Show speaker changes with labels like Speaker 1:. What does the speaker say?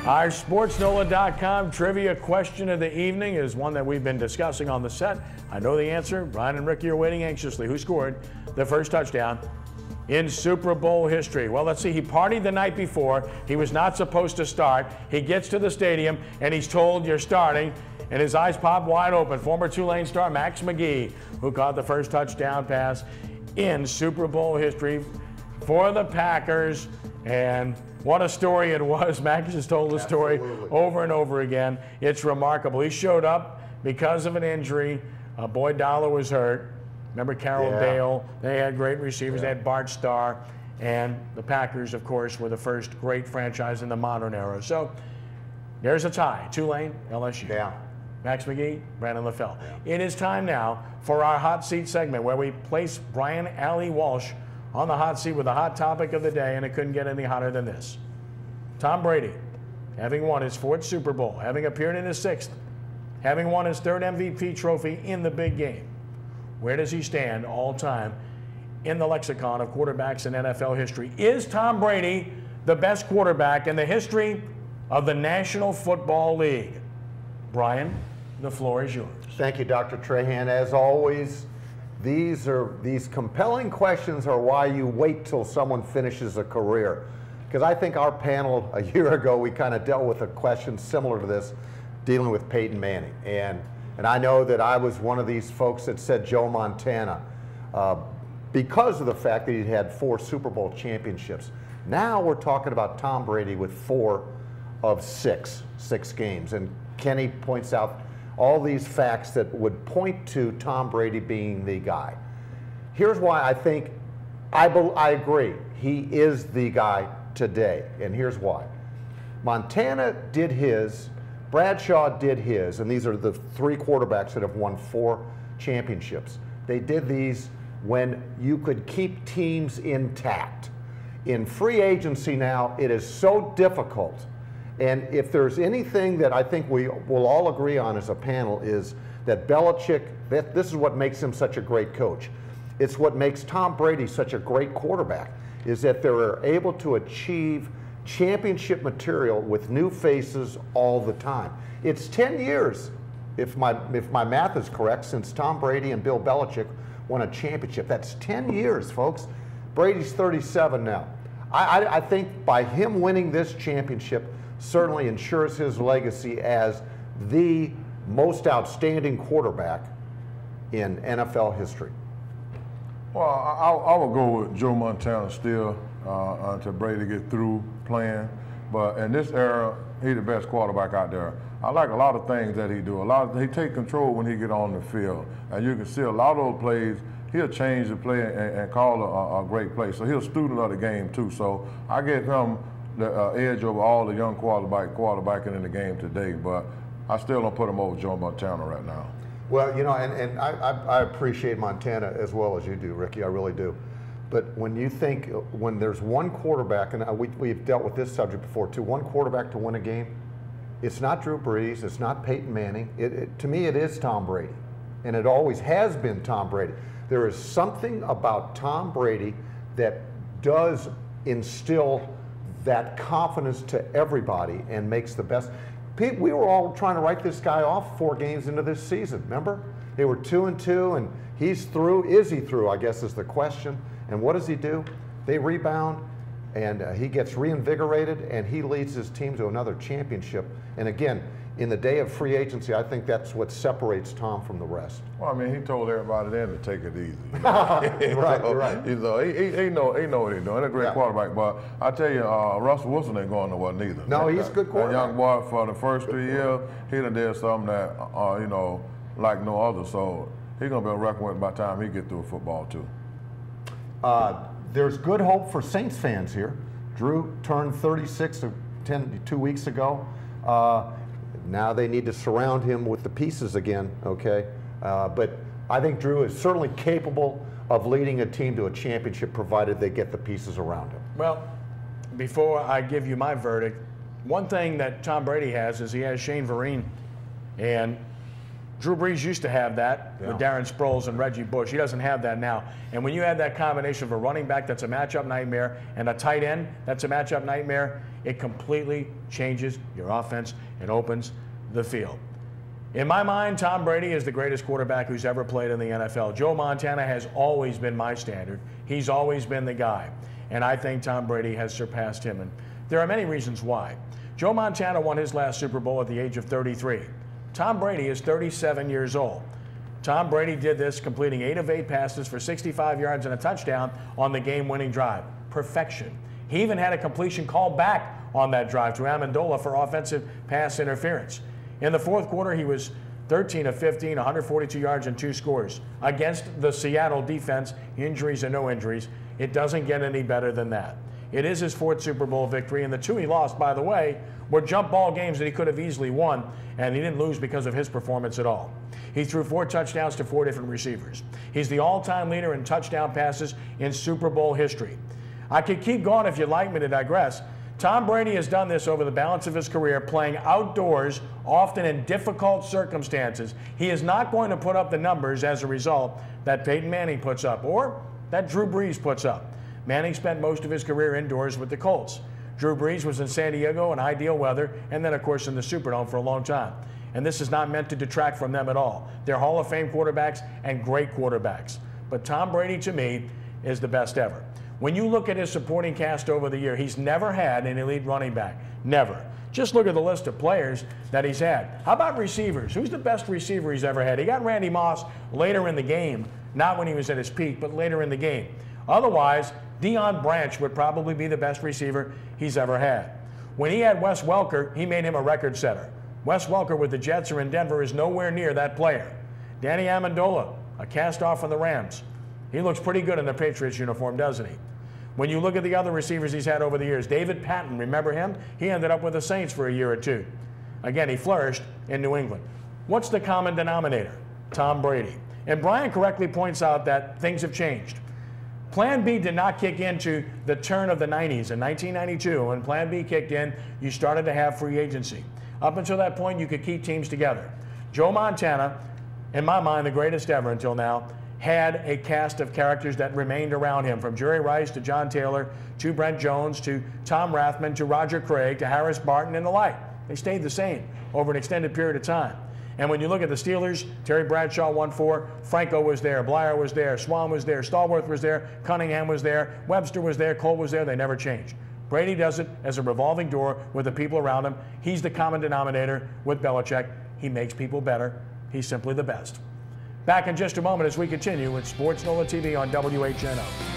Speaker 1: Our sportsNOLA.com trivia question of the evening is one that we've been discussing on the set. I know the answer. Brian and Ricky are waiting anxiously. Who scored the first touchdown in Super Bowl history? Well, let's see. He partied the night before. He was not supposed to start. He gets to the stadium, and he's told, "You're starting." And his eyes pop wide open. Former Tulane star Max McGee, who caught the first touchdown pass in Super Bowl history for the Packers. And what a story it was. Max has told the story over and over again. It's remarkable. He showed up because of an injury. Boyd Dollar was hurt. Remember Carroll Dale? They had great receivers. They had Bart Starr. And the Packers, of course, were the first great franchise in the modern era. So there's a tie. Tulane, LSU.
Speaker 2: Yeah.
Speaker 1: Max McGee, Brandon LaFell. It is time now for our hot seat segment where we place Brian Allie Walsh on the hot seat with the hot topic of the day, and it couldn't get any hotter than this. Tom Brady, having won his 4th Super Bowl, having appeared in his 6th, having won his 3rd MVP trophy in the big game. Where does he stand all time in the lexicon of quarterbacks in NFL history? Is Tom Brady the best quarterback in the history of the National Football League? Brian, the floor is yours.
Speaker 2: Thank you, Dr. Trahan. As always, these compelling questions are why you wait till someone finishes a career. Because I think our panel a year ago, we kind of dealt with a question similar to this, dealing with Peyton Manning. And I know that I was one of these folks that said Joe Montana because of the fact that he had 4 Super Bowl championships. Now we're talking about Tom Brady with 4 of 6 games. And Kenny points out all these facts that would point to Tom Brady being the guy. Here's why I think, I agree, he is the guy today, and here's why. Montana did his, Bradshaw did his, and these are the 3 quarterbacks that have won 4 championships. They did these when you could keep teams intact. In free agency now, it is so difficult. And if there's anything that I think we will all agree on as a panel is that Belichick, this is what makes him such a great coach. It's what makes Tom Brady such a great quarterback, is that they're able to achieve championship material with new faces all the time. It's 10 years, if my math is correct, since Tom Brady and Bill Belichick won a championship. That's 10 years, folks. Brady's 37 now. I think by him winning this championship, certainly ensures his legacy as the most outstanding quarterback in NFL history.
Speaker 3: Well, I would go with Joe Montana still until Brady get through playing. But in this era, he's the best quarterback out there. I like a lot of things that he do. He take control when he get on the field, and you can see a lot of those plays. He'll change the play and call a great play. So he's a student of the game too. So I give him the edge over all the young quarterbacking in the game today, but I still don't put him over Joe Montana right now.
Speaker 2: Well, you know, and I appreciate Montana as well as you do, Ricky, I really do. But when you think, when there's one quarterback, and we've dealt with this subject before too, one quarterback to win a game, it's not Drew Brees, it's not Peyton Manning. To me, it is Tom Brady, and it always has been Tom Brady. There is something about Tom Brady that does instill that confidence to everybody and makes the best. Pete, we were all trying to write this guy off 4 games into this season, remember? They were 2-2 and he's through. Is he through, I guess is the question. And what does he do? They rebound and he gets reinvigorated and he leads his team to another championship. And again, in the day of free agency, I think that's what separates Tom from the rest.
Speaker 3: Well, I mean, he told everybody then to take it easy. You know?
Speaker 2: Right,
Speaker 3: so,
Speaker 2: right.
Speaker 3: He know what he's doing. He's a great quarterback. But I tell you, Russell Wilson ain't going nowhere neither.
Speaker 2: No, he's a good quarterback.
Speaker 3: That young boy, for the first 3 years, he done did something that, you know, like no other. So he's going to be a record with by the time he get through football, too.
Speaker 2: There's good hope for Saints fans here. Drew turned 36 2 weeks ago. Now they need to surround him with the pieces again, okay? But I think Drew is certainly capable of leading a team to a championship provided they get the pieces around him.
Speaker 1: Well, before I give you my verdict, one thing that Tom Brady has is he has Shane Vereen. And Drew Brees used to have that with Darren Sproles and Reggie Bush. He doesn't have that now. And when you have that combination of a running back that's a matchup nightmare and a tight end that's a matchup nightmare, It completely changes your offense and opens the field. In my mind, Tom Brady is the greatest quarterback who's ever played in the NFL. Joe Montana has always been my standard. He's always been the guy. And I think Tom Brady has surpassed him. And there are many reasons why. Joe Montana won his last Super Bowl at the age of 33. Tom Brady is 37 years old. Tom Brady did this, completing 8 of 8 passes for 65 yards and a touchdown on the game-winning drive. Perfection. He even had a completion called back on that drive to Amendola for offensive pass interference. In the fourth quarter, he was 13 of 15, 142 yards and 2 scores. Against the Seattle defense, injuries or no injuries, it doesn't get any better than that. It is his 4th Super Bowl victory, and the 2 he lost, by the way, were jump ball games that he could have easily won, and he didn't lose because of his performance at all. He threw 4 touchdowns to 4 different receivers. He's the all-time leader in touchdown passes in Super Bowl history. I could keep going if you'd like me to digress. Tom Brady has done this over the balance of his career, playing outdoors, often in difficult circumstances. He is not going to put up the numbers as a result that Peyton Manning puts up or that Drew Brees puts up. Manning spent most of his career indoors with the Colts. Drew Brees was in San Diego in ideal weather, and then, of course, in the Superdome for a long time. And this is not meant to detract from them at all. They're Hall of Fame quarterbacks and great quarterbacks. But Tom Brady, to me, is the best ever. When you look at his supporting cast over the year, he's never had an elite running back. Never. Just look at the list of players that he's had. How about receivers? Who's the best receiver he's ever had? He got Randy Moss later in the game, not when he was at his peak, but later in the game. Otherwise, Deion Branch would probably be the best receiver he's ever had. When he had Wes Welker, he made him a record setter. Wes Welker with the Jets or in Denver is nowhere near that player. Danny Amendola, a cast-off from the Rams. He looks pretty good in the Patriots uniform, doesn't he? When you look at the other receivers he's had over the years, David Patton, remember him? He ended up with the Saints for a year or two. Again, he flourished in New England. What's the common denominator? Tom Brady. And Brian correctly points out that things have changed. Plan B did not kick into the turn of the 90s. In 1992, when Plan B kicked in, you started to have free agency. Up until that point, you could keep teams together. Joe Montana, in my mind, the greatest ever until now, had a cast of characters that remained around him, from Jerry Rice to John Taylor to Brent Jones to Tom Rathman to Roger Craig to Harris Barton and the like. They stayed the same over an extended period of time. And when you look at the Steelers, Terry Bradshaw won 4, Franco was there, Blyer was there, Swan was there, Stallworth was there, Cunningham was there, Webster was there, Cole was there. They never changed. Brady does it as a revolving door with the people around him. He's the common denominator with Belichick. He makes people better. He's simply the best. Back in just a moment as we continue with Sports NOLA TV on WHNO.